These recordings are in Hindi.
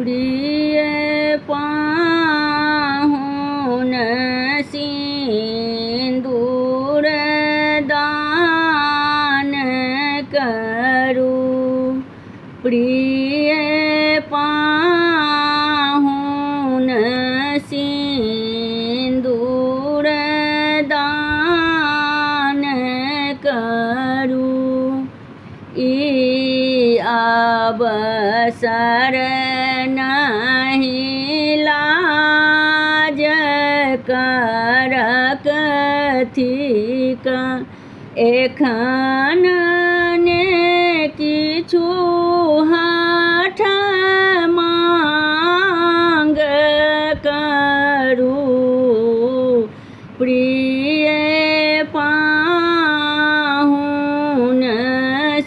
प्रिय पाहुन सिंदूर दान करू। प्रिय पाहुन सिंदूर दान करू। ई अवसर नहीं लाज करक थिक। एखन ने किछु हाथ मांग करू। प्रिय पाहुन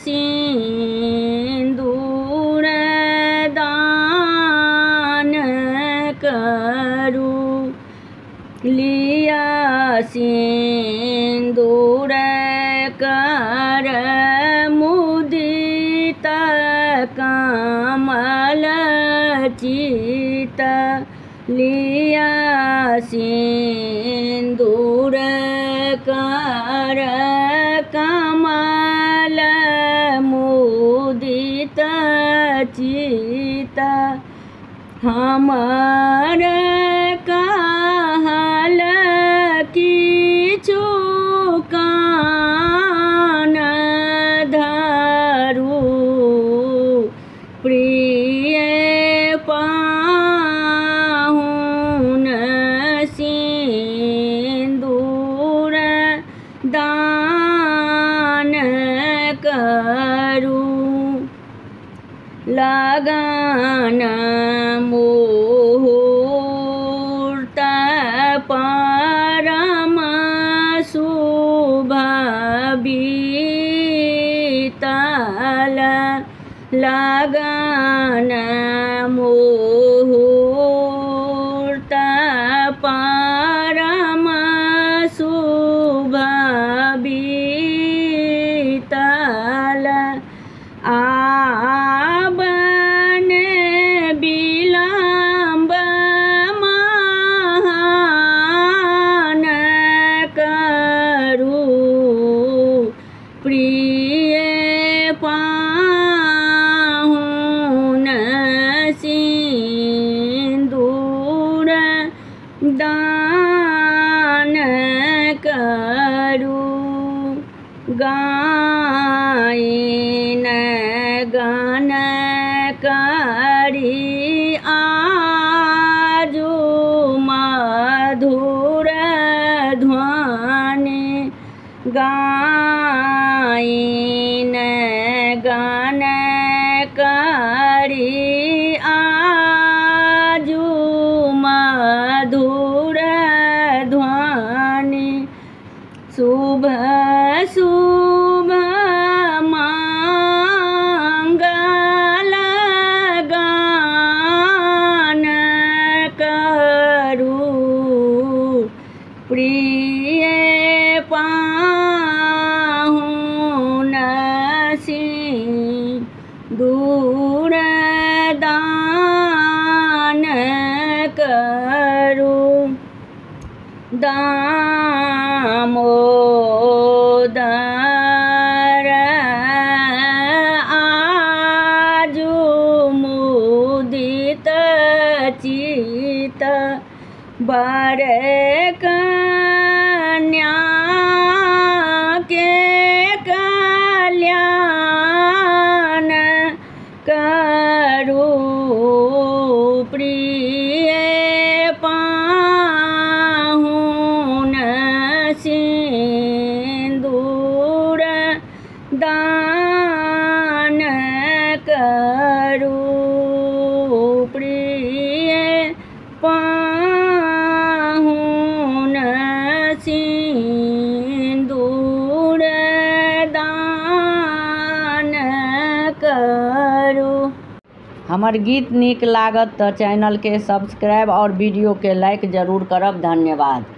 सिंदूर दान करू। लिया सिंदूर कर मुदित कमल चित। लिया सिंदूर कर कमल मुदित चित। हमर कहल किछु कान धरू। प्रिय पाहुन सिंदूर दान करू। लगन मुहूर्त परम शुभ बीतल। लगन मुहूर्त परम शुभ बीतल। आबन विलम्ब महान करू। प्रिय पाहुन सिंदूर दान करू। गायन गान करी आजू मधुर ध्वनि। गायन गान करी आजू मधुर ध्वनि। शुभ शुभ मंगल गान करू। प्रिय पाहुन सिंदूर दान करू। दामोदर आजू मुदित चित। बर कन्या के कल्याण करू। प्रिय पाहुन सिंदूर दान करू। प्रिय पाहुन सिंदूर दान करू। हमर गीत नीक लागत तो चैनल के सब्सक्राइब और वीडियो के लाइक जरूर करब। धन्यवाद।